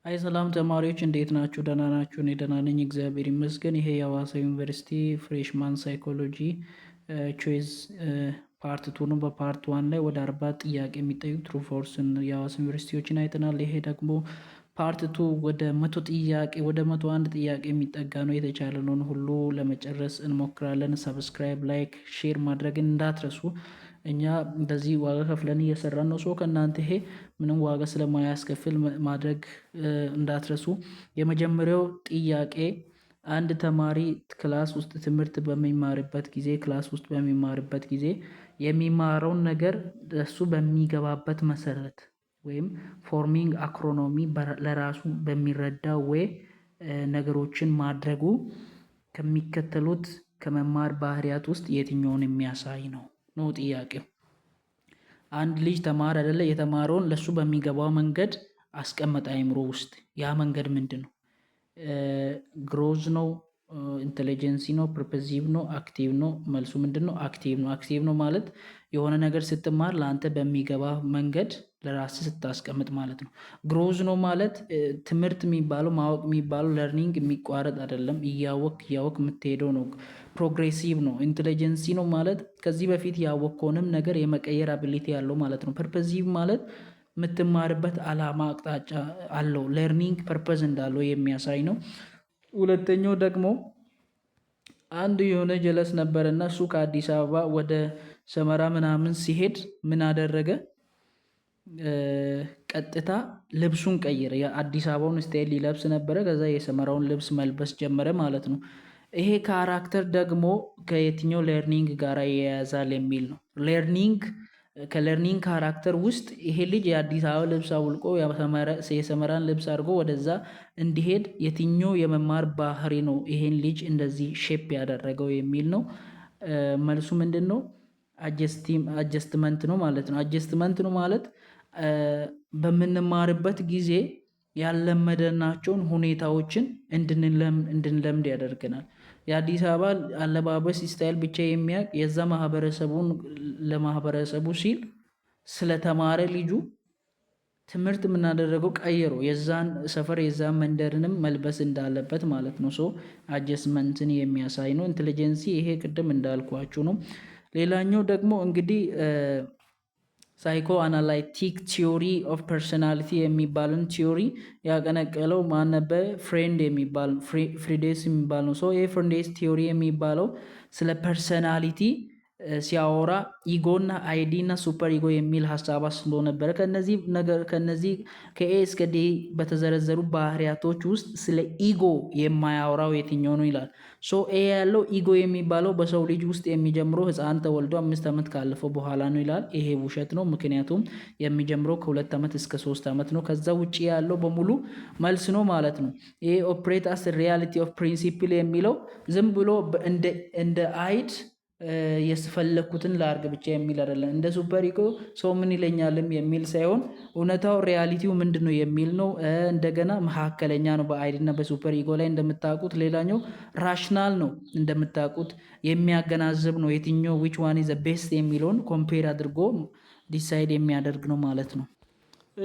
አይ ሰላም ተማሪዎች እንዴት ናችሁ? ደህና ናችሁ? እኔ ደህና ነኝ እግዚአብሔር ይመስገን። ይሄ የሐዋሳ ዩኒቨርሲቲ ፍሬሽማን ሳይኮሎጂ ቾይዝ ፓርት ቱ ነው። በፓርት ዋን ላይ ወደ 40 ጥያቄ የሚጠይቁ ትሩ ፎርስን የሐዋሳ ዩኒቨርሲቲዎችን አይተናል። ይሄ ደግሞ ፓርት ቱ ወደ 100 ጥያቄ ወደ 101 ጥያቄ የሚጠጋ ነው። የተቻለንን ሁሉ ለመጨረስ እንሞክራለን። ሰብስክራይብ፣ ላይክ፣ ሼር ማድረግን እንዳትረሱ። እኛ እንደዚህ ዋጋ ከፍለን እየሰራን ነው። ከእናንተ ይሄ ምንም ዋጋ ስለማያስከፍል ማድረግ እንዳትረሱ። የመጀመሪያው ጥያቄ አንድ ተማሪ ክላስ ውስጥ ትምህርት በሚማርበት ጊዜ የሚማረውን ነገር እሱ በሚገባበት መሰረት ወይም ፎርሚንግ አክሮኖሚ ለራሱ በሚረዳው ወይ ነገሮችን ማድረጉ ከሚከተሉት ከመማር ባህሪያት ውስጥ የትኛውን የሚያሳይ ነው ጥያቄው። አንድ ልጅ ተማረ አይደለ? የተማረውን ለሱ በሚገባው መንገድ አስቀመጠ አይምሮ ውስጥ። ያ መንገድ ምንድን ነው? ግሮዝ ነው? ኢንቴሊጀንሲ ነው? ፐርፐዚቭ ነው? አክቲቭ ነው? መልሱ ምንድን ነው? አክቲቭ ነው። አክቲቭ ነው ማለት የሆነ ነገር ስትማር ለአንተ በሚገባ መንገድ ለራስህ ስታስቀምጥ ማለት ነው። ግሮዝ ነው ማለት ትምህርት የሚባለው ማወቅ የሚባለው ለርኒንግ የሚቋረጥ አይደለም። እያወቅ የምትሄደው ነው። ፕሮግሬሲቭ ነው። ኢንቴሊጀንሲ ነው ማለት ከዚህ በፊት ያወቅከውንም ነገር የመቀየር አቢሊቲ ያለው ማለት ነው። ፐርፐዚቭ ማለት የምትማርበት አላማ አቅጣጫ አለው፣ ለርኒንግ ፐርፐዝ እንዳለው የሚያሳይ ነው። ሁለተኛው ደግሞ አንድ የሆነ ጀለስ ነበር እና እሱ ከአዲስ አበባ ወደ ሰመራ ምናምን ሲሄድ ምን አደረገ? ቀጥታ ልብሱን ቀይረ። የአዲስ አበባውን ስታይል ሊለብስ ነበረ፣ ከዛ የሰመራውን ልብስ መልበስ ጀመረ ማለት ነው። ይሄ ካራክተር ደግሞ ከየትኛው ለርኒንግ ጋር ይያያዛል የሚል ነው። ከለርኒንግ ካራክተር ውስጥ ይሄ ልጅ የአዲስ አበባ ልብስ አውልቆ የሰመራን ልብስ አድርጎ ወደዛ እንዲሄድ የትኛው የመማር ባህሪ ነው ይሄን ልጅ እንደዚህ ሼፕ ያደረገው የሚል ነው። መልሱ ምንድን ነው? አጀስትመንት ነው ማለት ነው። አጀስትመንት ነው ማለት በምንማርበት ጊዜ ያለመደናቸውን ሁኔታዎችን እንድንለምድ ያደርገናል። የአዲስ አበባ አለባበስ ስታይል ብቻ የሚያውቅ የዛ ለማህበረሰቡ ሲል ስለተማረ ልጁ ትምህርት የምናደረገው ቀይሮ የዛን ሰፈር የዛን መንደርንም መልበስ እንዳለበት ማለት ነው። አጀስትመንትን የሚያሳይ ነው። ኢንቴሊጀንሲ ይሄ ቅድም እንዳልኳችሁ ነው። ሌላኛው ደግሞ እንግዲህ ሳይኮ አናላይቲክ ቲዮሪ ኦፍ ፐርሶናሊቲ የሚባልን ቲዮሪ ያቀነቀለው ማን ነበር? ፍሪዴስ የሚባል ነው። ይህ ፍሪዴስ ቲዮሪ የሚባለው ስለ ፐርሶናሊቲ ሲያወራ ኢጎ እና አይዲ እና ሱፐር ኢጎ የሚል ሀሳብ አስሎ ነበረ። ከነዚህ ከኤ እስከ ዲ በተዘረዘሩ ባህሪያቶች ውስጥ ስለ ኢጎ የማያወራው የትኛው ነው ይላል። ኤ ያለው ኢጎ የሚባለው በሰው ልጅ ውስጥ የሚጀምረው ህፃን ተወልዶ 5 ዓመት ካለፈው በኋላ ነው ይላል። ይሄ ውሸት ነው። ምክንያቱም የሚጀምረው ከ2 ዓመት እስከ 3 ዓመት ነው። ከዛ ውጭ ያለው በሙሉ መልስ ነው ማለት ነው። ይሄ ኦፕሬት አስ ሪያሊቲ ኦፍ ፕሪንሲፕል የሚለው ዝም ብሎ እንደ አይድ የስፈለኩትን ላርግ ብቻ የሚል አይደለም። እንደ ሱፐር ኢጎ ሰው ምን ይለኛልም የሚል ሳይሆን እውነታው ሪያሊቲው ምንድነው የሚል ነው። እንደገና መካከለኛ ነው በአይድ እና በሱፐር ኢጎ ላይ እንደምታውቁት። ሌላኛው ራሽናል ነው እንደምታውቁት፣ የሚያገናዝብ ነው። የትኛው which one is the best የሚለውን ኮምፔር አድርጎ ዲሳይድ የሚያደርግ ነው ማለት ነው።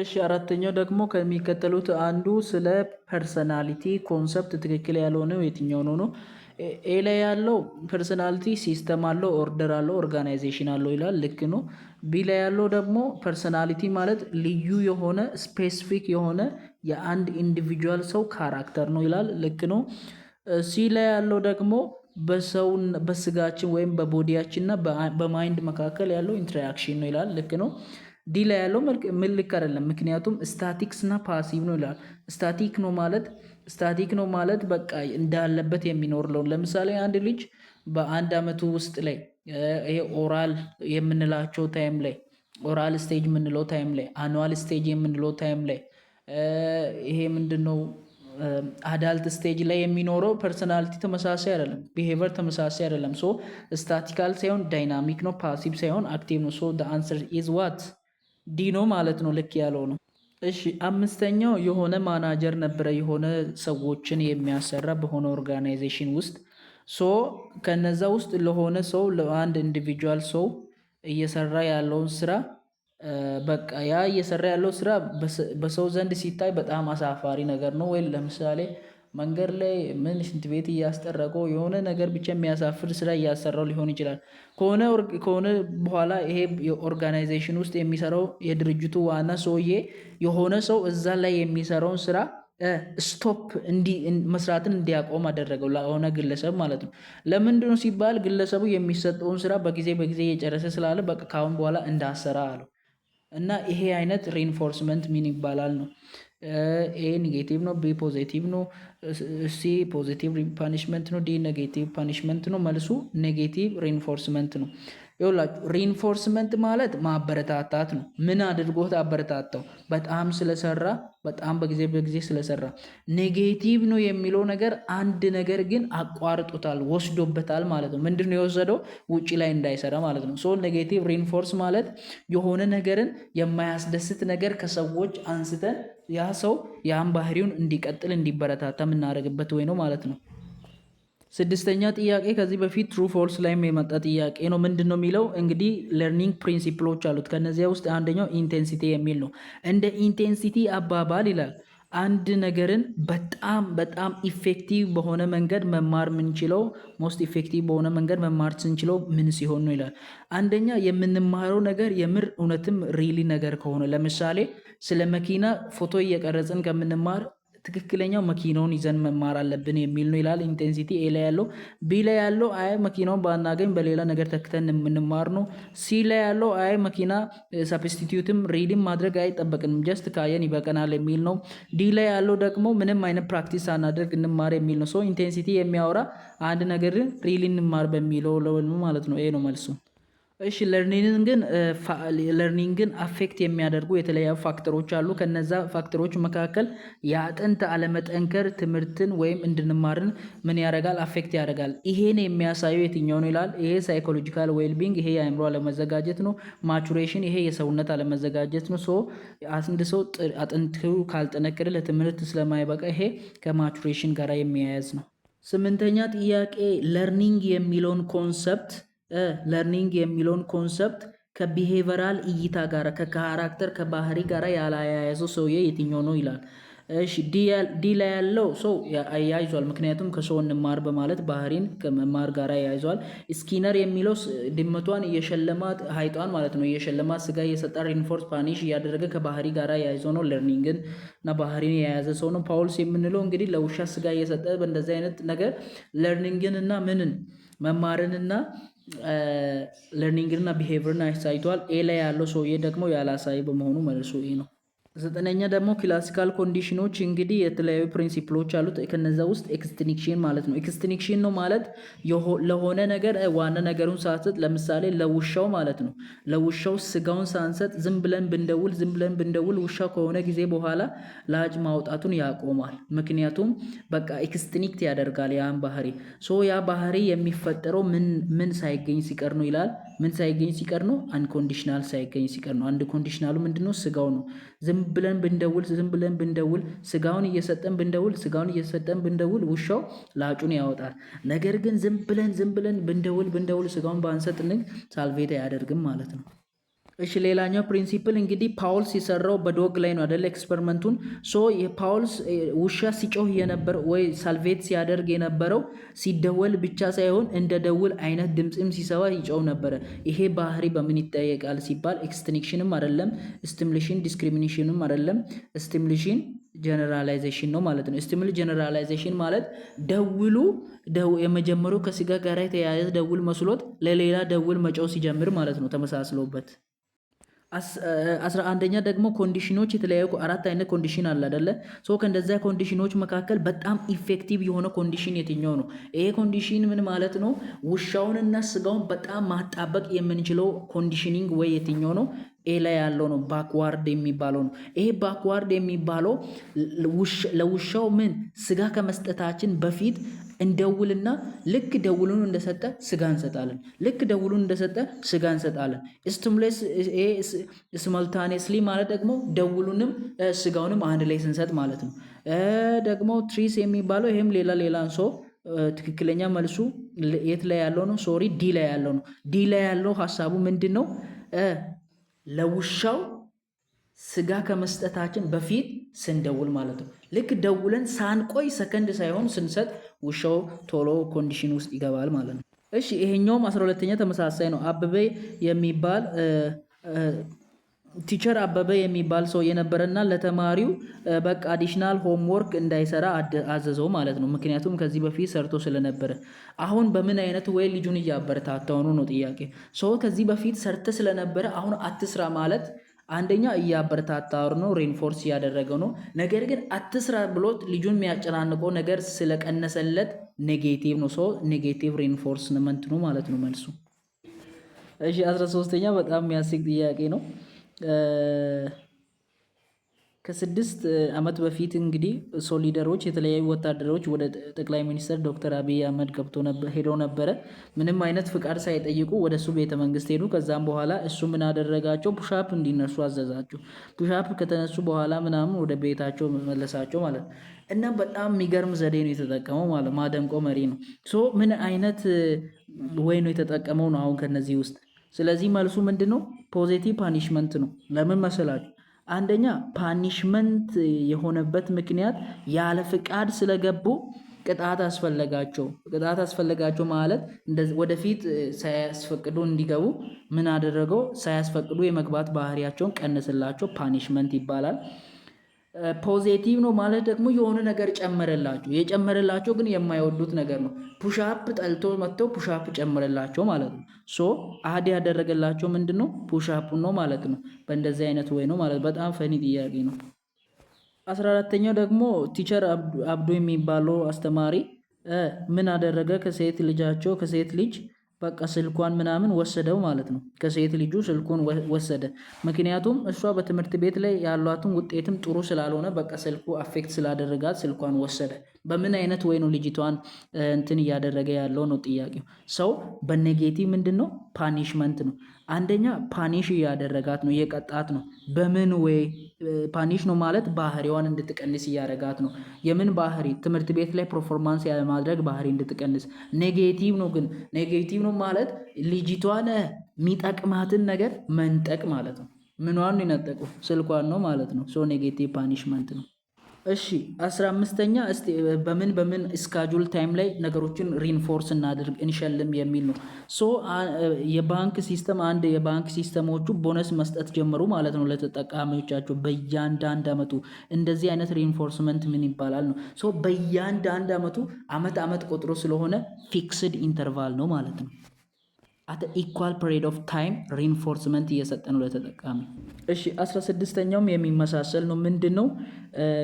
እሺ አራተኛው ደግሞ ከሚከተሉት አንዱ ስለ ፐርሰናሊቲ ኮንሰፕት ትክክል ያልሆነው የትኛው ነው? ኤ ላይ ያለው ፐርሰናሊቲ ሲስተም አለው፣ ኦርደር አለው፣ ኦርጋናይዜሽን አለው ይላል። ልክ ነው። ቢ ላይ ያለው ደግሞ ፐርሰናሊቲ ማለት ልዩ የሆነ ስፔሲፊክ የሆነ የአንድ ኢንዲቪጁዋል ሰው ካራክተር ነው ይላል። ልክ ነው። ሲ ላይ ያለው ደግሞ በስጋችን ወይም በቦዲያችን እና በማይንድ መካከል ያለው ኢንተራክሽን ነው ይላል። ልክ ነው። ዲ ላይ ያለው ምን ልክ አይደለም፣ ምክንያቱም ስታቲክስ እና ፓሲቭ ነው ይላል። ስታቲክ ነው ማለት በቃ እንዳለበት የሚኖር ነው። ለምሳሌ አንድ ልጅ በአንድ አመቱ ውስጥ ላይ ይሄ ኦራል የምንላቸው ታይም ላይ ኦራል ስቴጅ የምንለው ታይም ላይ አኑዋል ስቴጅ የምንለው ታይም ላይ ይሄ ምንድነው አዳልት ስቴጅ ላይ የሚኖረው ፐርሰናሊቲ ተመሳሳይ አይደለም፣ ቢሄቨር ተመሳሳይ አይደለም። ስታቲካል ሳይሆን ዳይናሚክ ነው፣ ፓሲቭ ሳይሆን አክቲቭ ነው። the answer is what ዲ ነው ማለት ነው። ልክ ያለው ነው። እሺ አምስተኛው የሆነ ማናጀር ነበረ፣ የሆነ ሰዎችን የሚያሰራ በሆነ ኦርጋናይዜሽን ውስጥ ከነዛ ውስጥ ለሆነ ሰው ለአንድ ኢንዲቪጁዋል ሰው እየሰራ ያለውን ስራ በቃ ያ እየሰራ ያለው ስራ በሰው ዘንድ ሲታይ በጣም አሳፋሪ ነገር ነው። ወይ ለምሳሌ መንገድ ላይ ምን ሽንት ቤት እያስጠረገው የሆነ ነገር ብቻ የሚያሳፍር ስራ እያሰራው ሊሆን ይችላል። ከሆነ በኋላ ይሄ የኦርጋናይዜሽን ውስጥ የሚሰራው የድርጅቱ ዋና ሰውዬ የሆነ ሰው እዛ ላይ የሚሰራውን ስራ ስቶፕ መስራትን እንዲያቆም አደረገው ለሆነ ግለሰብ ማለት ነው። ለምንድነው ሲባል ግለሰቡ የሚሰጠውን ስራ በጊዜ እየጨረሰ ስላለ በቃ ካሁን በኋላ እንዳሰራ አለው። እና ይሄ አይነት ሪኢንፎርስመንት ምን ይባላል ነው። ኤ ኔጌቲቭ ነው፣ ቢ ፖዚቲቭ ነው፣ ሲ ፖዚቲቭ ፓኒሽመንት ነው፣ ዲ ኔጌቲቭ ፓኒሽመንት ነው። መልሱ ኔጌቲቭ ሪኢንፎርስመንት ነው። ይኸውላችሁ ሪኢንፎርስመንት ማለት ማበረታታት ነው። ምን አድርጎት አበረታታው? በጣም ስለሰራ፣ በጣም በጊዜ ስለሰራ። ኔጌቲቭ ነው የሚለው ነገር አንድ ነገር ግን አቋርጦታል፣ ወስዶበታል ማለት ነው። ምንድነው የወሰደው? ውጪ ላይ እንዳይሰራ ማለት ነው። ሶ ኔጌቲቭ ሪኢንፎርስ ማለት የሆነ ነገርን የማያስደስት ነገር ከሰዎች አንስተን ያ ሰው ያን ባህሪውን እንዲቀጥል እንዲበረታታ የምናደርግበት ወይ ነው ማለት ነው። ስድስተኛ ጥያቄ ከዚህ በፊት ትሩ ፎልስ ላይም የመጣ ጥያቄ ነው። ምንድን ነው የሚለው? እንግዲህ ለርኒንግ ፕሪንሲፕሎች አሉት። ከነዚያ ውስጥ አንደኛው ኢንቴንሲቲ የሚል ነው። እንደ ኢንቴንሲቲ አባባል ይላል አንድ ነገርን በጣም ኢፌክቲቭ በሆነ መንገድ መማር ምንችለው ሞስት ኢፌክቲቭ በሆነ መንገድ መማር ስንችለው ምን ሲሆን ነው ይላል። አንደኛ የምንማረው ነገር የምር እውነትም ሪሊ ነገር ከሆነ፣ ለምሳሌ ስለ መኪና ፎቶ እየቀረጽን ከምንማር ትክክለኛው መኪናውን ይዘን መማር አለብን የሚል ነው ይላል። ኢንቴንሲቲ ኤ ላይ ያለው። ቢ ላይ ያለው አይ መኪናውን ባናገኝ በሌላ ነገር ተክተን የምንማር ነው። ሲ ላይ ያለው አይ መኪና ሰብስቲቲዩትም ሪድም ማድረግ አይጠበቅንም ጀስት ካየን ይበቀናል የሚል ነው። ዲ ላይ ያለው ደግሞ ምንም አይነት ፕራክቲስ ሳናደርግ እንማር የሚል ነው። ሶ ኢንቴንሲቲ የሚያወራ አንድ ነገር ሪሊ እንማር በሚለው ማለት ነው። ኤ ነው መልሱ። እሺ ለርኒንግን አፌክት የሚያደርጉ የተለያዩ ፋክተሮች አሉ። ከነዛ ፋክተሮች መካከል የአጥንት አለመጠንከር ትምህርትን ወይም እንድንማርን ምን ያደርጋል? አፌክት ያደርጋል። ይሄን የሚያሳየው የትኛው ነው ይላል። ይሄ ሳይኮሎጂካል ዌልቢንግ፣ ይሄ የአእምሮ አለመዘጋጀት ነው። ማቹሬሽን፣ ይሄ የሰውነት አለመዘጋጀት ነው። አንድ ሰው አጥንቱ ካልጠነከረ ለትምህርት ስለማይበቃ ይሄ ከማቹሬሽን ጋር የሚያያዝ ነው። ስምንተኛ ጥያቄ ለርኒንግ የሚለውን ኮንሰፕት ከቢሄቨራል እይታ ጋር ከካራክተር ከባህሪ ጋር ያላያያዘው ሰውዬ የትኛው ነው ይላል። እሺ ዲ ላይ ያለው ሰው ያያይዟል። ምክንያቱም ከሰው እንማር በማለት ባህሪን ከመማር ጋር ያያይዟል። ስኪነር የሚለው ድመቷን እየሸለማት ሀይጧን ማለት ነው እየሸለማት ስጋ እየሰጣ ሪንፎርስ ፓኒሽ እያደረገ ከባህሪ ጋር ያይዞ ነው። ለርኒንግን እና ባህሪን የያዘ ሰው ነው። ፓውልስ የምንለው እንግዲህ ለውሻ ስጋ እየሰጠ በእንደዚህ አይነት ነገር ለርኒንግን እና ምንን መማርንና ለርኒንግና ቢሄቪየርን አሳይቷል። ኤ ላይ ያለው ሰውዬ ደግሞ ያላሳይ በመሆኑ መልሱ ኤ ነው። ዘጠነኛ ደግሞ ክላሲካል ኮንዲሽኖች እንግዲህ የተለያዩ ፕሪንሲፕሎች አሉት። ከነዛ ውስጥ ኤክስቲንክሽን ማለት ነው። ኤክስቲንክሽን ነው ማለት ለሆነ ነገር ዋና ነገሩን ሳንሰጥ፣ ለምሳሌ ለውሻው ማለት ነው። ለውሻው ስጋውን ሳንሰጥ ዝም ብለን ብንደውል ውሻው ከሆነ ጊዜ በኋላ ላጅ ማውጣቱን ያቆማል። ምክንያቱም በቃ ኤክስቲንክት ያደርጋል ያን ባህሪ። ያ ባህሪ የሚፈጠረው ምን ሳይገኝ ሲቀር ነው ይላል። ምን ሳይገኝ ሲቀር ነው? አንኮንዲሽናል ሳይገኝ ሲቀር ነው። አንድ ኮንዲሽናሉ ምንድነው? ስጋው ነው። ዝም ብለን ብንደውል ስጋውን እየሰጠን ብንደውል ውሻው ላጩን ያወጣል። ነገር ግን ዝም ብለን ብንደውል ስጋውን ባንሰጥን ሳልቬት አያደርግም ማለት ነው። እሺ ሌላኛው ፕሪንሲፕል እንግዲህ ፓውልስ የሰራው በዶግ ላይ ነው አይደል? ኤክስፐሪመንቱን የፓውልስ ውሻ ሲጮህ የነበረው ወይ ሳልቬት ሲያደርግ የነበረው ሲደወል ብቻ ሳይሆን እንደ ደውል አይነት ድምፅም ሲሰባ ይጮህ ነበረ። ይሄ ባህሪ በምን ይጠየቃል ሲባል ኤክስቲንክሽንም አይደለም፣ ስቲሙሌሽን ዲስክሪሚኔሽንም አይደለም፣ ስቲሙሌሽን ጀነራላይዜሽን ነው ማለት ነው። ስቲሙል ጀነራላይዜሽን ማለት የመጀመሪያው ከስጋ ጋር የተያያዘ ደውል መስሎት ለሌላ ደውል መጮህ ሲጀምር ማለት ነው ተመሳስሎበት። 11ኛ ደግሞ ኮንዲሽኖች የተለያዩ 4 አይነት ኮንዲሽን አለ አይደለ? ከእንደዚያ ኮንዲሽኖች መካከል በጣም ኢፌክቲቭ የሆነ ኮንዲሽን የትኛው ነው? ይሄ ኮንዲሽን ምን ማለት ነው? ውሻውንና ስጋውን በጣም ማጣበቅ የምንችለው ኮንዲሽኒንግ ወይ የትኛው ነው? ኤ ላይ ያለው ነው። ባክዋርድ የሚባለው ነው። ይሄ ባክዋርድ የሚባለው ለውሻው ምን ስጋ ከመስጠታችን በፊት እንደውልና ልክ ደውሉን እንደሰጠ ስጋ እንሰጣለን። ስቲሙሌስ ማለት ደግሞ ደውሉንም ስጋውንም አንድ ላይ ስንሰጥ ማለት ነው። ደግሞ ትሪስ የሚባለው ይሄም ሌላ ትክክለኛ መልሱ የት ላይ ያለው ነው? ዲ ላይ ያለው ነው። ዲ ላይ ያለው ሀሳቡ ምንድን ነው? ለውሻው ስጋ ከመስጠታችን በፊት ስንደውል ማለት ነው። ልክ ደውለን ሳንቆይ ሰከንድ ሳይሆን ስንሰጥ ውሻው ቶሎ ኮንዲሽን ውስጥ ይገባል ማለት ነው። እሺ ይሄኛውም 12ኛ ተመሳሳይ ነው። አበበ የሚባል ቲቸር አበበ የሚባል ሰው የነበረና ለተማሪው በቃ አዲሽናል ሆምወርክ እንዳይሰራ አዘዘው ማለት ነው። ምክንያቱም ከዚህ በፊት ሰርቶ ስለነበረ አሁን በምን አይነት ወይ ልጁን እያበረታታው ነው ጥያቄ። ሰው ከዚህ በፊት ሰርተ ስለነበረ አሁን አትስራ ማለት አንደኛ እያበረታታው ነው፣ ሬንፎርስ እያደረገው ነው። ነገር ግን አትስራ ብሎት ልጁን የሚያጨናንቀው ነገር ስለቀነሰለት ኔጌቲቭ ነው። ሰው ኔጌቲቭ ሬንፎርስመንት ነው ማለት ነው መልሱ። እሺ 13ኛ በጣም የሚያስቅ ጥያቄ ነው። ከ6 ዓመት በፊት እንግዲህ ሶሊደሮች የተለያዩ ወታደሮች ወደ ጠቅላይ ሚኒስትር ዶክተር አብይ አህመድ ሄደው ነበረ። ምንም አይነት ፍቃድ ሳይጠይቁ ወደ እሱ ቤተ መንግስት ሄዱ። ከዛም በኋላ እሱ ምን አደረጋቸው? ፑሻፕ እንዲነሱ አዘዛቸው። ፑሻፕ ከተነሱ በኋላ ምናምን ወደ ቤታቸው መለሳቸው ማለት ነው። እና በጣም የሚገርም ዘዴ ነው የተጠቀመው ማለት ማደንቆ መሪ ነው። ሶ ምን አይነት ወይ ነው የተጠቀመው ነው አሁን ከነዚህ ውስጥ። ስለዚህ መልሱ ምንድን ነው? ፖዚቲቭ ፓኒሽመንት ነው። ለምን መሰላችሁ? አንደኛ ፓኒሽመንት የሆነበት ምክንያት ያለ ፍቃድ ስለገቡ ቅጣት አስፈለጋቸው። ቅጣት አስፈለጋቸው ማለት ወደፊት ሳያስፈቅዱ እንዲገቡ ምን አደረገው? ሳያስፈቅዱ የመግባት ባህሪያቸውን ቀንስላቸው። ፓኒሽመንት ይባላል። ፖዚቲቭ ነው ማለት ደግሞ የሆነ ነገር ጨመረላቸው። የጨመረላቸው ግን የማይወዱት ነገር ነው። ፑሻፕ ጠልቶ መጥተው ፑሻፕ ጨመረላቸው ማለት ነው። ሶ አህድ ያደረገላቸው ምንድን ነው? ፑሻፕ ነው ማለት ነው። በእንደዚህ አይነት ወይ ነው ማለት። በጣም ፈኒ ጥያቄ ነው። 14ኛው ደግሞ ቲቸር አብዱ የሚባለው አስተማሪ ምን አደረገ? ከሴት ልጅ በቃ ስልኳን ምናምን ወሰደው ማለት ነው። ከሴት ልጁ ስልኩን ወሰደ። ምክንያቱም እሷ በትምህርት ቤት ላይ ያሏትን ውጤትም ጥሩ ስላልሆነ በቃ ስልኩ አፌክት ስላደረጋት ስልኳን ወሰደ። በምን አይነት ወይ ነው ልጅቷን እንትን እያደረገ ያለው ነው ጥያቄው። ሰው በኔጌቲቭ ምንድን ነው? ፓኒሽመንት ነው። አንደኛ ፓኒሽ እያደረጋት ነው፣ እየቀጣት ነው። በምን ወይ ፓኒሽ ነው ማለት ባህሪዋን እንድትቀንስ እያደረጋት ነው። የምን ባህሪ? ትምህርት ቤት ላይ ፐርፎርማንስ ያለማድረግ ባህሪ እንድትቀንስ። ኔጌቲቭ ነው ግን ኔጌቲቭ ነው ማለት ልጅቷን የሚጠቅማትን ነገር መንጠቅ ማለት ነው። ምኗን ነው የነጠቁ? ስልኳን ነው ማለት ነው። ሶ ኔጌቲቭ ፓኒሽመንት ነው። እሺ 15ኛ እስቲ በምን ስካጁል ታይም ላይ ነገሮችን ሪንፎርስ እናድርግ እንሸልም የሚል ነው። ሶ የባንክ ሲስተሞቹ ቦነስ መስጠት ጀመሩ ማለት ነው ለተጠቃሚዎቻቸው በእያንዳንድ አመቱ። እንደዚህ አይነት ሪንፎርስመንት ምን ይባላል ነው። ሶ በእያንዳንድ አመቱ አመት ቆጥሮ ስለሆነ ፊክስድ ኢንተርቫል ነው ማለት ነው። አት ኢኳል ፔሪድ ኦፍ ታይም ሪንፎርስመንት እየሰጠ ነው ለተጠቃሚ። እሺ 16ኛውም የሚመሳሰል ነው። ምንድን ነው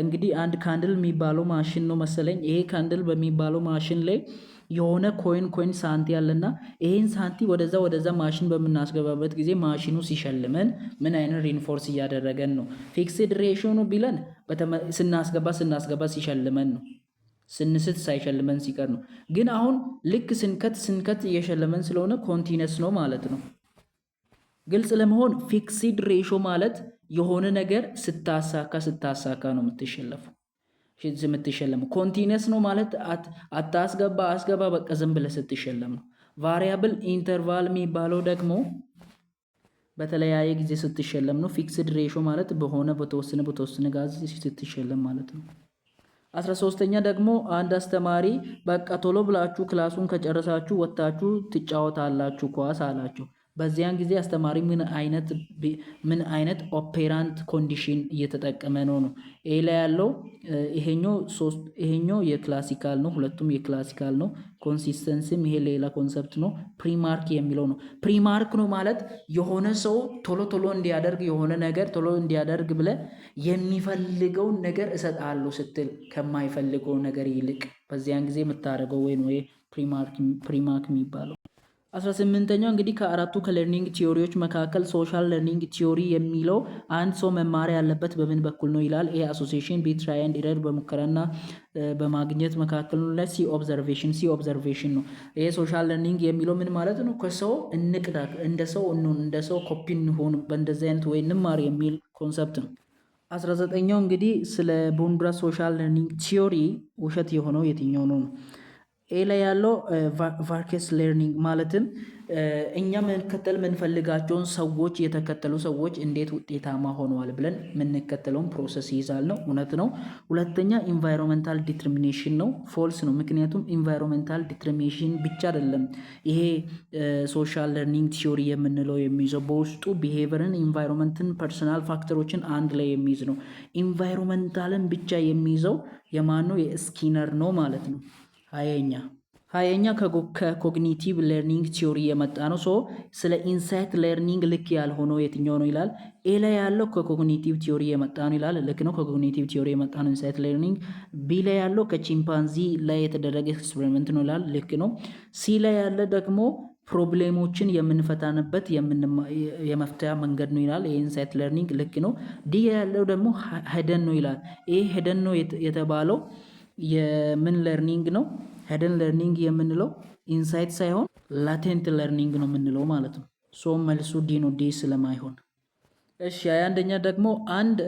እንግዲህ አንድ ካንድል የሚባለው ማሽን ነው መሰለኝ። ይሄ ካንድል በሚባለው ማሽን ላይ የሆነ ኮይን ሳንቲ አለና ይሄን ሳንቲ ወደዛ ማሽን በምናስገባበት ጊዜ ማሽኑ ሲሸልመን ምን አይነት ሪንፎርስ እያደረገን ነው? ፊክስድ ሬሽዮ ነው ቢለን ስናስገባ ሲሸልመን ነው። ስንስት ሳይሸልመን ሲቀር ነው። ግን አሁን ልክ ስንከት እየሸለመን ስለሆነ ኮንቲነስ ነው ማለት ነው። ግልጽ ለመሆን ፊክስድ ሬሾ ማለት የሆነ ነገር ስታሳካ ነው የምትሸለመው። ኮንቲነስ ነው ማለት አስገባ በቃ ዝም ብለህ ስትሸለም ነው። ቫሪያብል ኢንተርቫል የሚባለው ደግሞ በተለያየ ጊዜ ስትሸለም ነው። ፊክስድ ሬሾ ማለት በተወሰነ ጋዝ ስትሸለም ማለት ነው። 13ኛ ደግሞ አንድ አስተማሪ በቃ ቶሎ ብላችሁ ክላሱን ከጨረሳችሁ ወጥታችሁ ትጫወታላችሁ ኳስ አላችሁ። በዚያን ጊዜ አስተማሪ ምን አይነት ኦፔራንት ኮንዲሽን እየተጠቀመ ነው? ኤ ላይ ያለው ይሄኛው የክላሲካል ነው። ሁለቱም የክላሲካል ነው። ኮንሲስተንሲም ይሄ ሌላ ኮንሰፕት ነው። ፕሪማርክ የሚለው ነው። ፕሪማርክ ነው ማለት የሆነ ሰው ቶሎ እንዲያደርግ የሆነ ነገር ቶሎ እንዲያደርግ ብለ የሚፈልገውን ነገር እሰጣለሁ ስትል ከማይፈልገው ነገር ይልቅ በዚያን ጊዜ የምታደርገው ወይ ነው ፕሪማርክ የሚባለው። 18ኛው እንግዲህ ከአራቱ ከለርኒንግ ቲዮሪዎች መካከል ሶሻል ለርኒንግ ቲዮሪ የሚለው አንድ ሰው መማር ያለበት በምን በኩል ነው ይላል። ኤ አሶሲዬሽን፣ ቢ ትራይ ኤንድ ኤረር በሙከራና በማግኘት መካከል ነው። ሲ ኦብዘርቬሽን ነው። ይሄ ሶሻል ለርኒንግ የሚለው ምን ማለት ነው? ከሰው እንቅዳ፣ እንደ ሰው ኮፒ እንሆን፣ በእንደዚህ አይነት ወይ እንማር የሚል ኮንሰፕት ነው። 19ኛው እንግዲህ ስለ ቦንድራ ሶሻል ለርኒንግ ቲዮሪ ውሸት የሆነው የትኛው ነው? ኤ ላይ ያለው ቫርኬስ ሌርኒንግ ማለትም እኛ መከተል የምንፈልጋቸውን ሰዎች የተከተሉ ሰዎች እንዴት ውጤታማ ሆነዋል ብለን የምንከተለውን ፕሮሰስ ይይዛል ነው። እውነት ነው። ሁለተኛ ኢንቫይሮንመንታል ዲተርሚኔሽን ነው። ፎልስ ነው። ምክንያቱም ኢንቫይሮንመንታል ዲተርሚኔሽን ብቻ አይደለም ይሄ ሶሻል ለርኒንግ ቲዮሪ የምንለው የሚይዘው በውስጡ ቢሄቨርን፣ ኢንቫይሮንመንትን፣ ፐርሰናል ፋክተሮችን አንድ ላይ የሚይዝ ነው። ኢንቫይሮንመንታልን ብቻ የሚይዘው የማነው? የስኪነር ነው ማለት ነው። ሀያኛ ከኮግኒቲቭ ለርኒንግ ቲዮሪ የመጣ ነው። ስለ ኢንሳይት ለርኒንግ ልክ ያልሆነው የትኛው ነው ይላል። ኤ ላይ ያለው ከኮግኒቲቭ ቲዮሪ የመጣ ነው ይላል። ልክ ነው፣ ከኮግኒቲቭ ቲዮሪ የመጣ ነው ኢንሳይት ለርኒንግ። ቢ ላይ ያለው ከቺምፓንዚ ላይ የተደረገ ኤክስፔሪመንት ነው ይላል። ልክ ነው። ሲ ላይ ያለ ደግሞ ፕሮብሌሞችን የምንፈታንበት የመፍትያ መንገድ ነው ይላል። የኢንሳይት ለርኒንግ ልክ ነው። ዲ ያለው ደግሞ ሄደን ነው ይላል። ይህ ሄደን ነው የተባለው የምን ለርኒንግ ነው? ሄደን ለርኒንግ የምንለው ኢንሳይት ሳይሆን ላቴንት ለርኒንግ ነው የምንለው ማለት ነው። መልሱ ዲ ነው፣ ዲ ስለማይሆን። እሺ 21ኛ ደግሞ አንድ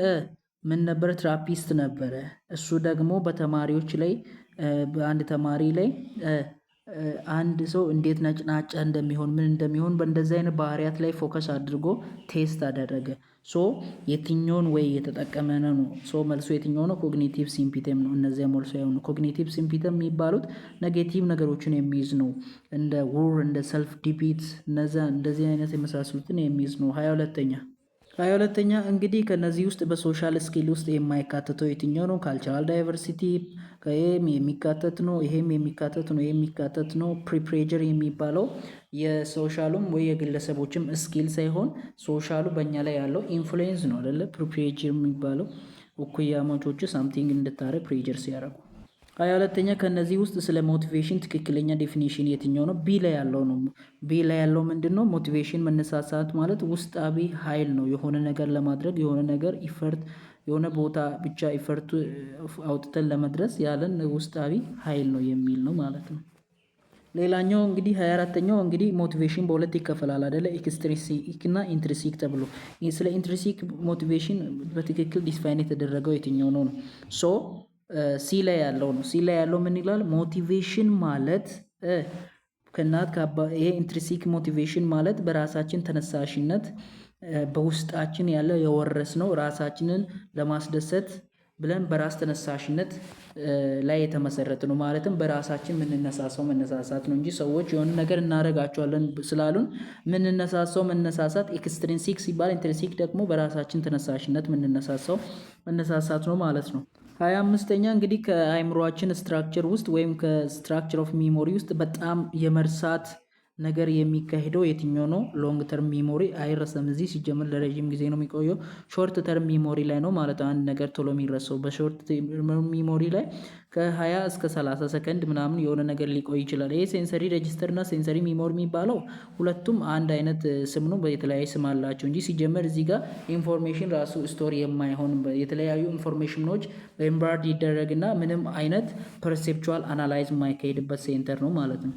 ምን ነበር? ትራፒስት ነበረ። እሱ ደግሞ በተማሪዎች ላይ በአንድ ተማሪ ላይ አንድ ሰው እንዴት ነጭናጫ እንደሚሆን ምን እንደሚሆን በእንደዚህ አይነት ባህሪያት ላይ ፎከስ አድርጎ ቴስት አደረገ። የትኛውን ወይ የተጠቀመ ነው? መልሶ የትኛው ነው? ኮግኒቲቭ ሲምፒተም ነው። እነዚያ መልሶ ያው ነው። ኮግኒቲቭ ሲምፒተም የሚባሉት ኔጌቲቭ ነገሮችን የሚይዝ ነው። እንደ ውር፣ እንደ ሰልፍ ዲቢት፣ እንደዚህ አይነት የመሳሰሉትን የሚይዝ ነው። 22ኛ እንግዲህ ከነዚህ ውስጥ በሶሻል ስኪል ውስጥ የማይካተተው የትኛው ነው? ካልቸራል ዳይቨርሲቲ ይሄም የሚካተት ነው። ይሄም የሚካተት ነው። ይሄም የሚካተት ነው። ፕሪፕሬጀር የሚባለው የሶሻሉም ወይ የግለሰቦችም ስኪል ሳይሆን ሶሻሉ በእኛ ላይ ያለው ኢንፍሉዌንስ ነው አይደለ? ፕሪፕሬጀር የሚባለው እኩያማቾቹ ሳምቲንግ እንድታረግ ፕሬጀር ሲያደርጉ። 22ኛ ከነዚህ ውስጥ ስለ ሞቲቬሽን ትክክለኛ ዴፊኒሽን የትኛው ነው? ቢ ላይ ያለው ነው። ቢ ላይ ያለው ምንድን ነው? ሞቲቬሽን መነሳሳት ማለት ውስጣዊ ኃይል ነው። የሆነ ነገር ለማድረግ የሆነ ነገር ኢፈርት የሆነ ቦታ ብቻ ኢፈርቱ አውጥተን ለመድረስ ያለን ውስጣዊ ኃይል ነው የሚል ነው ማለት ነው። ሌላኛው እንግዲህ 24ኛው እንግዲህ ሞቲቬሽን በሁለት ይከፈላል አይደለ? ኤክስትሪንሲክ እና ኢንትሪንሲክ ተብሎ። ስለ ኢንትሪንሲክ ሞቲቬሽን በትክክል ዲስፋይን የተደረገው የትኛው ነው? ሲ ላይ ያለው ነው። ሲ ላይ ያለው ምን ይላል? ሞቲቬሽን ማለት ይሄ ኢንትሪንሲክ ሞቲቬሽን ማለት በራሳችን ተነሳሽነት በውስጣችን ያለ የወረስ ነው ራሳችንን ለማስደሰት ብለን በራስ ተነሳሽነት ላይ የተመሰረተ ነው። ማለትም በራሳችን የምንነሳሳው መነሳሳት ነው እንጂ ሰዎች የሆነ ነገር እናደርጋቸዋለን ስላሉን የምንነሳሳው መነሳሳት ኤክስትሪንሲክ ሲባል፣ ኢንትሪንሲክ ደግሞ በራሳችን ተነሳሽነት የምንነሳሳው መነሳሳት ነው ማለት ነው። 25ኛ እንግዲህ ከአይምሯችን ስትራክቸር ውስጥ ወይም ከስትራክቸር ኦፍ ሚሞሪ ውስጥ በጣም የመርሳት ነገር የሚካሄደው የትኛው ነው? ሎንግ ተርም ሚሞሪ አይረሳም። እዚህ ሲጀምር ለረጅም ጊዜ ነው የሚቆየው። ሾርት ተርም ሚሞሪ ላይ ነው ማለት አንድ ነገር ቶሎ የሚረሳው። በሾርት ሚሞሪ ላይ ከ20 እስከ 30 ሰከንድ ምናምን የሆነ ነገር ሊቆይ ይችላል። ይሄ ሴንሰሪ ሬጅስተር እና ሴንሰሪ ሚሞሪ የሚባለው ሁለቱም አንድ አይነት ስም ነው፣ የተለያየ ስም አላቸው እንጂ ሲጀመር እዚህ ጋር ኢንፎርሜሽን ራሱ ስቶሪ የማይሆን የተለያዩ ኢንፎርሜሽኖች በኤምባርድ ይደረግና ምንም አይነት ፐርሴፕቹዋል አናላይዝ የማይካሄድበት ሴንተር ነው ማለት ነው።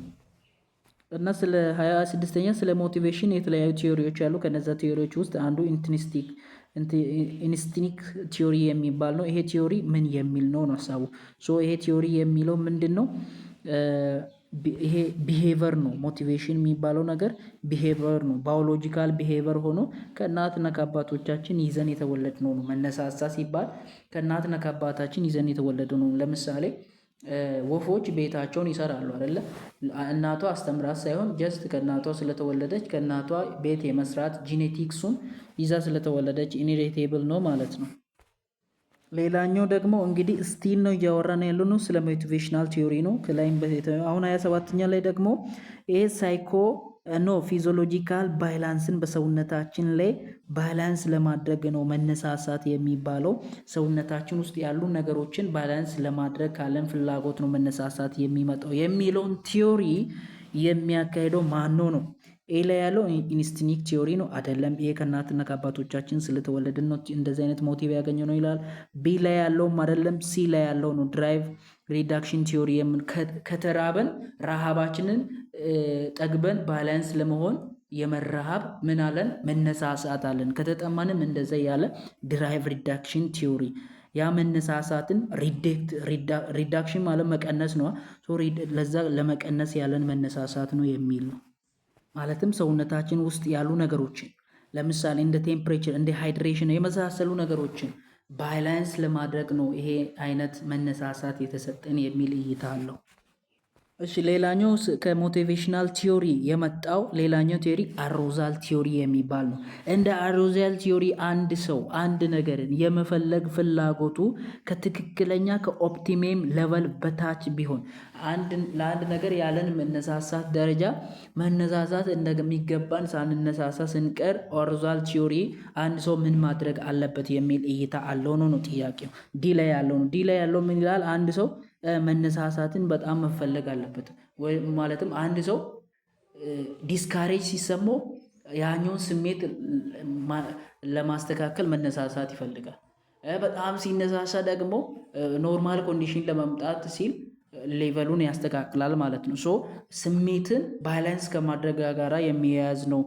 እና ስለ 26ኛ ስለ ሞቲቬሽን የተለያዩ ቲዮሪዎች አሉ። ከነዛ ቲዮሪዎች ውስጥ አንዱ ኢንስቲንክት ቲዮሪ የሚባል ነው። ይሄ ቲዮሪ ምን የሚል ነው ሀሳቡ? ይሄ ቲዮሪ የሚለው ምንድን ነው? ይሄ ቢሄቨር ነው። ሞቲቬሽን የሚባለው ነገር ቢሄቨር ነው። ባዮሎጂካል ቢሄቨር ሆኖ ከእናትና ከአባቶቻችን ይዘን የተወለድ ነው። መነሳሳ ሲባል ከእናትና ከአባታችን ይዘን የተወለደ ነው። ለምሳሌ ወፎች ቤታቸውን ይሰራሉ አይደለ? እናቷ አስተምራት ሳይሆን ጀስት ከእናቷ ስለተወለደች ከእናቷ ቤት የመስራት ጂኔቲክሱን ይዛ ስለተወለደች ኢንሄሪቴብል ነው ማለት ነው። ሌላኛው ደግሞ እንግዲህ ስቲል ነው እያወራን ያለ ነው ስለ ሞቲቬሽናል ቲዮሪ ነው። ከላይም አሁን 27ኛ ላይ ደግሞ ይሄ ፊዚዮሎጂካል ባላንስን በሰውነታችን ላይ ባላንስ ለማድረግ ነው መነሳሳት የሚባለው። ሰውነታችን ውስጥ ያሉ ነገሮችን ባላንስ ለማድረግ ካለን ፍላጎት ነው መነሳሳት የሚመጣው የሚለውን ቲዮሪ የሚያካሄደው ማን ነው? ኤ ላይ ያለው ኢንስቲንክት ቲዮሪ ነው አይደለም። ይሄ ከእናትና ከአባቶቻችን ስለተወለድን ነው እንደዚህ አይነት ሞቲቭ ያገኘ ነው ይላል። ቢ ላይ ያለውም አይደለም። ሲ ላይ ያለው ነው ድራይቭ ሪዳክሽን ቲዮሪ ከተራበን ረሃባችንን ጠግበን ባላንስ ለመሆን የመረሃብ ምን አለን? መነሳሳት አለን። ከተጠማንም እንደዛ ያለ ድራይቭ ሪዳክሽን ቲዮሪ። ያ መነሳሳትን ሪዳክሽን ማለት መቀነስ ነው። ለዛ ለመቀነስ ያለን መነሳሳት ነው የሚል ነው። ማለትም ሰውነታችን ውስጥ ያሉ ነገሮችን ለምሳሌ እንደ ቴምፕሬቸር እንደ ሃይድሬሽን የመሳሰሉ ነገሮችን ባላንስ ለማድረግ ነው ይሄ አይነት መነሳሳት የተሰጠን የሚል እይታ አለው። እሺ ሌላኛው ከሞቲቬሽናል ቲዮሪ የመጣው ሌላኛው ቲዮሪ አሮዛል ቲዮሪ የሚባል ነው። እንደ አሮዛል ቲዮሪ አንድ ሰው አንድ ነገርን የመፈለግ ፍላጎቱ ከትክክለኛ ከኦፕቲሜም ሌቨል በታች ቢሆን ለአንድ ነገር ያለን መነሳሳት ደረጃ መነሳሳት እንደሚገባን ሳንነሳሳ ስንቀር አሮዛል ቲዮሪ አንድ ሰው ምን ማድረግ አለበት የሚል እይታ አለው ነው ጥያቄው። ዲ ላይ ያለው ምን ይላል? አንድ ሰው መነሳሳትን በጣም መፈለግ አለበት ወይ ማለትም አንድ ሰው ዲስካሬጅ ሲሰማው ያኛውን ስሜት ለማስተካከል መነሳሳት ይፈልጋል። በጣም ሲነሳሳ ደግሞ ኖርማል ኮንዲሽን ለመምጣት ሲል ሌቨሉን ያስተካክላል ማለት ነው። ስሜትን ባላንስ ከማድረግ ጋራ የሚያያዝ ነው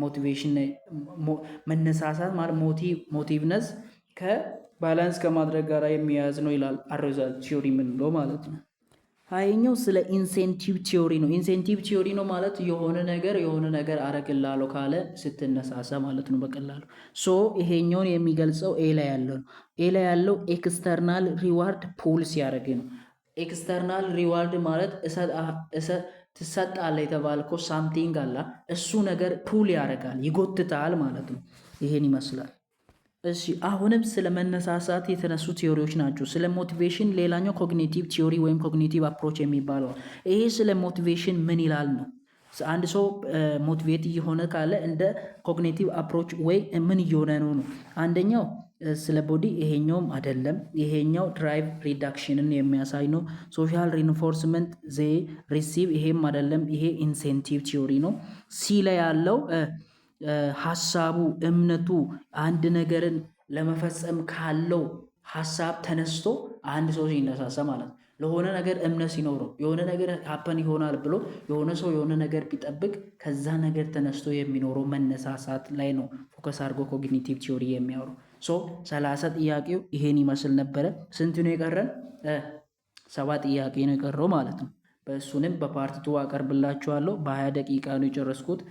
ሞቲቬሽን መነሳሳት ማለት ሞቲቭነስ ከባላንስ ከማድረግ ጋር የሚያያዝ ነው ይላል አሮዛል ቲዮሪ የምንለው ማለት ነው። ሀያኛው ስለ ኢንሴንቲቭ ቲዮሪ ነው። ኢንሴንቲቭ ቲዮሪ ነው ማለት የሆነ ነገር አረግላለሁ ካለ ስትነሳሳ ማለት ነው በቀላሉ። ይሄኛውን የሚገልጸው ኤ ላይ ያለው ነው። ኤ ላይ ያለው ኤክስተርናል ሪዋርድ ፑል ሲያደርግ ነው። ኤክስተርናል ሪዋርድ ማለት ትሰጣለህ የተባልከው ሳምቲንግ አላ እሱ ነገር ፑል ያደርጋል ይጎትታል ማለት ነው። ይሄን ይመስላል። እሺ አሁንም ስለ መነሳሳት የተነሱ ቲዮሪዎች ናቸው። ስለ ሞቲቬሽን ሌላኛው ኮግኒቲቭ ቲዮሪ ወይም ኮግኒቲቭ አፕሮች የሚባለው ይሄ ስለ ሞቲቬሽን ምን ይላል ነው። አንድ ሰው ሞቲቬት እየሆነ ካለ እንደ ኮግኒቲቭ አፕሮች ወይ ምን እየሆነ ነው ነው። አንደኛው ስለ ቦዲ ይሄኛውም አይደለም። ይሄኛው ድራይቭ ሪዳክሽንን የሚያሳይ ነው። ሶሻል ሪንፎርስመንት ዘ ሪሲቭ ይሄም አይደለም። ይሄ ኢንሴንቲቭ ቲዮሪ ነው። ሲ ላይ ያለው ሀሳቡ እምነቱ አንድ ነገርን ለመፈጸም ካለው ሀሳብ ተነስቶ አንድ ሰው ሲነሳሳ ማለት ነው። ለሆነ ነገር እምነት ሲኖረው የሆነ ነገር ሀፐን ይሆናል ብሎ የሆነ ሰው የሆነ ነገር ቢጠብቅ ከዛ ነገር ተነስቶ የሚኖረው መነሳሳት ላይ ነው ፎከስ አድርጎ ኮግኒቲቭ ቲዮሪ የሚያወሩ። 30 ጥያቄው ይሄን ይመስል ነበረ። ስንት ነው የቀረን? 7 ጥያቄ ነው የቀረው ማለት ነው። በእሱንም በፓርት 2 አቀርብላችኋለሁ። በ20 ደቂቃ ነው የጨረስኩት።